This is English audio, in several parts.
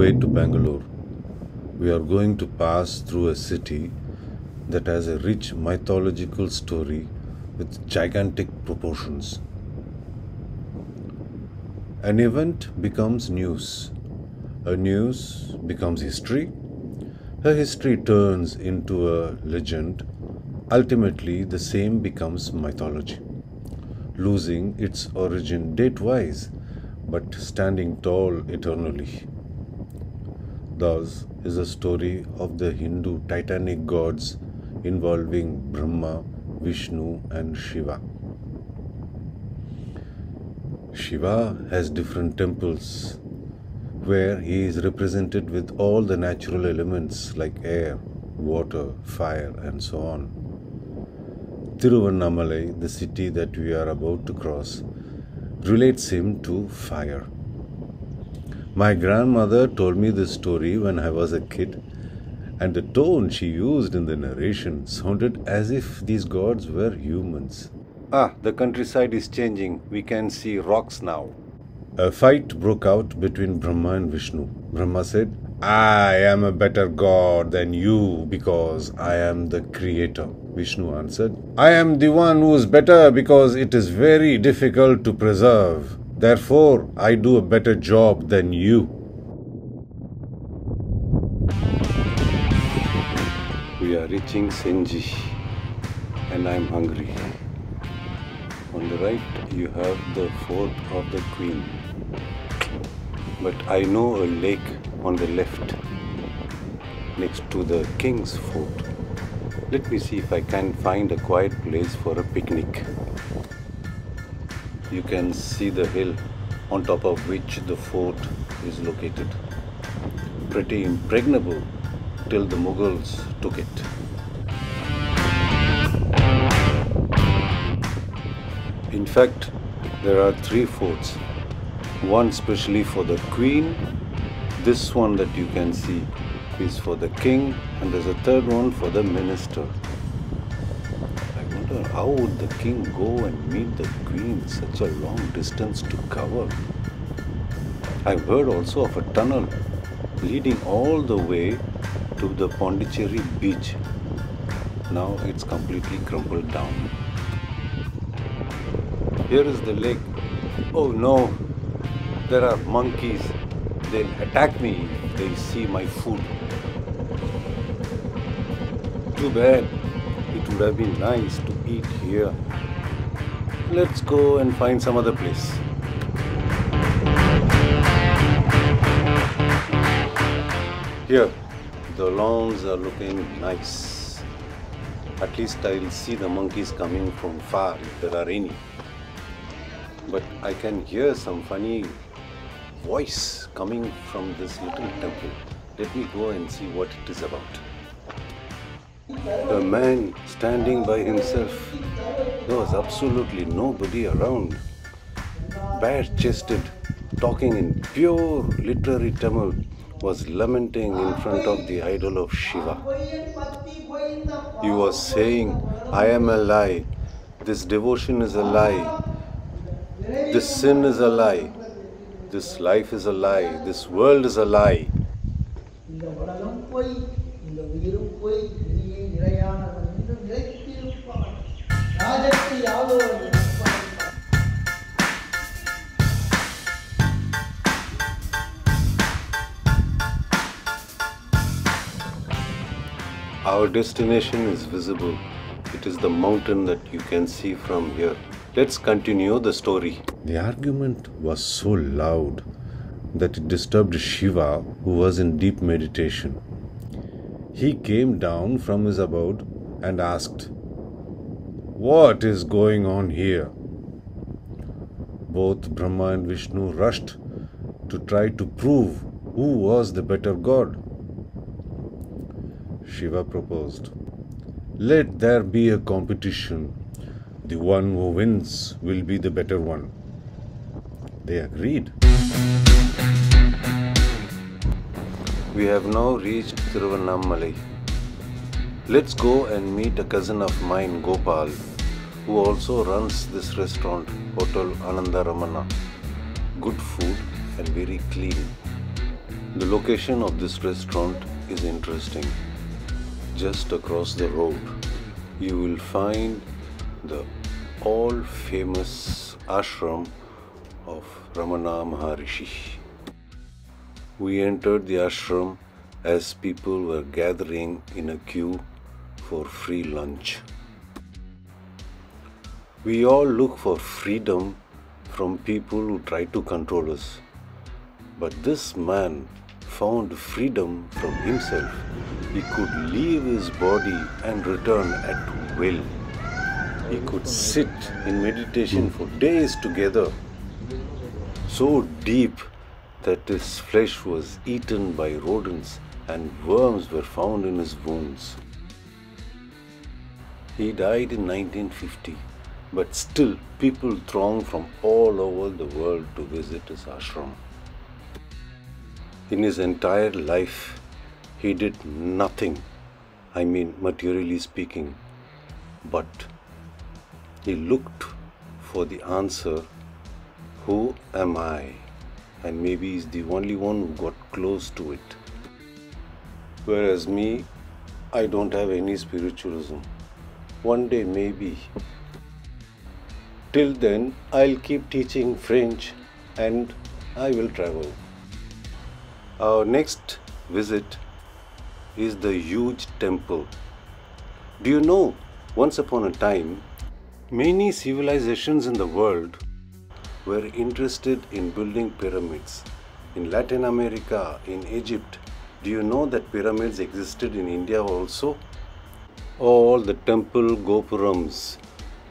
way to Bangalore, we are going to pass through a city that has a rich mythological story with gigantic proportions. An event becomes news. A news becomes history. A history turns into a legend. Ultimately, the same becomes mythology, losing its origin date-wise, but standing tall eternally. Thus is the story of the Hindu titanic gods involving Brahma, Vishnu and Shiva. Shiva has different temples where he is represented with all the natural elements like air, water, fire and so on. Tiruvannamalai, the city that we are about to cross, relates him to fire. My grandmother told me this story when I was a kid, and the tone she used in the narration sounded as if these gods were humans. The countryside is changing. We can see rocks now. A fight broke out between Brahma and Vishnu. Brahma said, "I am a better god than you because I am the creator." Vishnu answered, "I am the one who is better because it is very difficult to preserve. Therefore, I do a better job than you." We are reaching Senji and I am hungry. On the right, you have the fort of the queen. But I know a lake on the left, next to the king's fort. Let me see if I can find a quiet place for a picnic. You can see the hill on top of which the fort is located. Pretty impregnable till the Mughals took it. In fact, there are 3 forts. One specially for the queen. This one that you can see is for the king, and there's a third one for the minister. I wonder how would the king go and meet the queen, such a long distance to cover. I've heard also of a tunnel leading all the way to the Puducherry beach. Now it's completely crumbled down. Here is the lake. Oh no, there are monkeys. They'll attack me if they see my food. Too bad. It would have been nice to eat here. Let's go and find some other place. Here, the lawns are looking nice. At least I'll see the monkeys coming from far if there are any. But I can hear some funny voice coming from this little temple. Let me go and see what it is about. A man standing by himself. There was absolutely nobody around. Bare-chested, talking in pure literary Tamil, was lamenting in front of the idol of Shiva. He was saying, "I am a lie. This devotion is a lie. This sin is a lie. This life is a lie. This world is a lie." Our destination is visible. It is the mountain that you can see from here. Let's continue the story. The argument was so loud that it disturbed Shiva, who was in deep meditation. He came down from his abode and asked, "What is going on here?" Both Brahma and Vishnu rushed to try to prove who was the better god. Shiva proposed, "Let there be a competition. The one who wins will be the better one." They agreed. We have now reached Tiruvannamalai. Let's go and meet a cousin of mine, Gopal, who also runs this restaurant, Hotel Ramana. Good food and very clean. The location of this restaurant is interesting. Just across the road, you will find the all famous ashram of Ramana Maharishi. We entered the ashram as people were gathering in a queue for free lunch. We all look for freedom from people who try to control us. But this man found freedom from himself. He could leave his body and return at will. He could sit in meditation for days together, so deep that his flesh was eaten by rodents and worms were found in his wounds. He died in 1950, but still people throng from all over the world to visit his ashram. In his entire life, he did nothing, materially speaking, but he looked for the answer, who am I? And maybe he's the only one who got close to it. Whereas me, I don't have any spiritualism. One day maybe. Till then, I'll keep teaching French and I will travel. Our next visit is the huge temple. Do you know, once upon a time, many civilizations in the world were interested in building pyramids. In Latin America, in Egypt, do you know that pyramids existed in India also? All the temple gopurams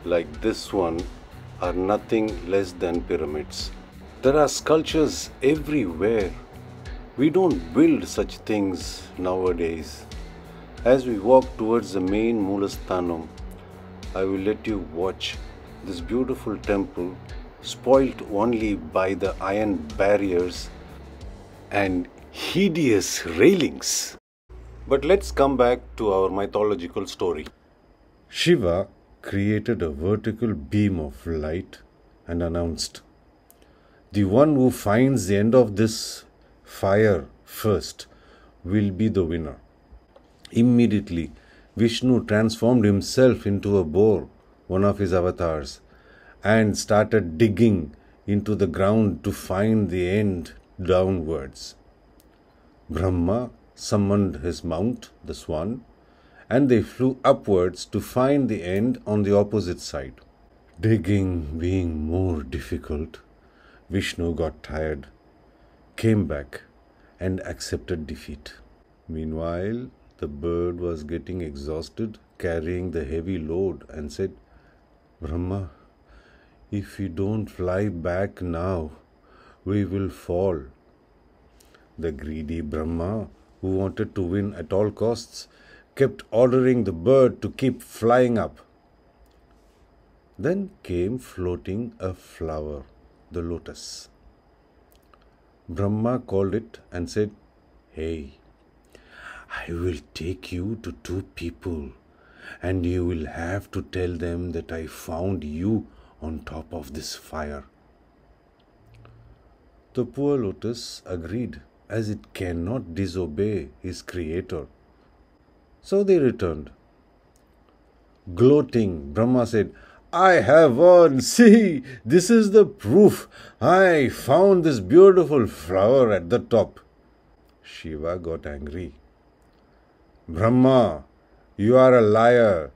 like this one are nothing less than pyramids. There are sculptures everywhere. We don't build such things nowadays. As we walk towards the main Moolasthanam, I will let you watch this beautiful temple, spoilt only by the iron barriers and hideous railings. But let's come back to our mythological story. Shiva created a vertical beam of light and announced, "The one who finds the end of this fire first will be the winner." Immediately, Vishnu transformed himself into a boar, one of his avatars, and started digging into the ground to find the end downwards. Brahma summoned his mount, the swan, and they flew upwards to find the end on the opposite side. Digging being more difficult, Vishnu got tired, came back, and accepted defeat. Meanwhile, the bird was getting exhausted carrying the heavy load and said, "Brahma, if we don't fly back now, we will fall." The greedy Brahma, who wanted to win at all costs, kept ordering the bird to keep flying up. Then came floating a flower, the lotus. Brahma called it and said, "Hey, I will take you to two people and you will have to tell them that I found you on top of this fire." The poor lotus agreed, as it cannot disobey his creator. So they returned. Gloating, Brahma said, "I have won. See, this is the proof. I found this beautiful flower at the top." Shiva got angry. "Brahma, you are a liar.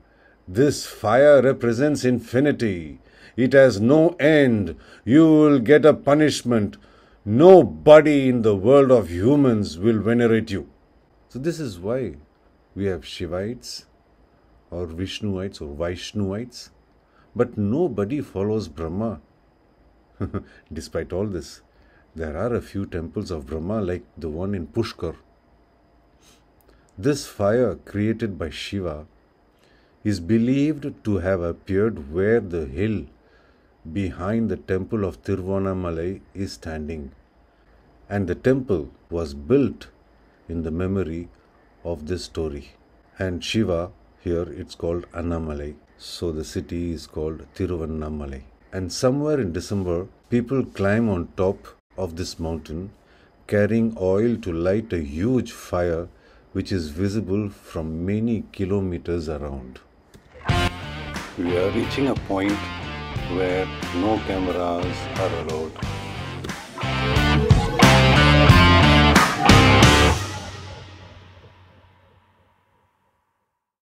This fire represents infinity. It has no end. You will get a punishment. Nobody in the world of humans will venerate you." So this is why we have Shivites or Vishnuites or Vaishnuites, but nobody follows Brahma. Despite all this, there are a few temples of Brahma like the one in Pushkar. This fire created by Shiva is believed to have appeared where the hill behind the temple of Tiruvannamalai is standing, and the temple was built in the memory of this story. And Shiva, here it's called Annamalai, so the city is called Tiruvannamalai. And somewhere in December, people climb on top of this mountain, carrying oil to light a huge fire which is visible from many kilometers around. We are reaching a point where no cameras are allowed.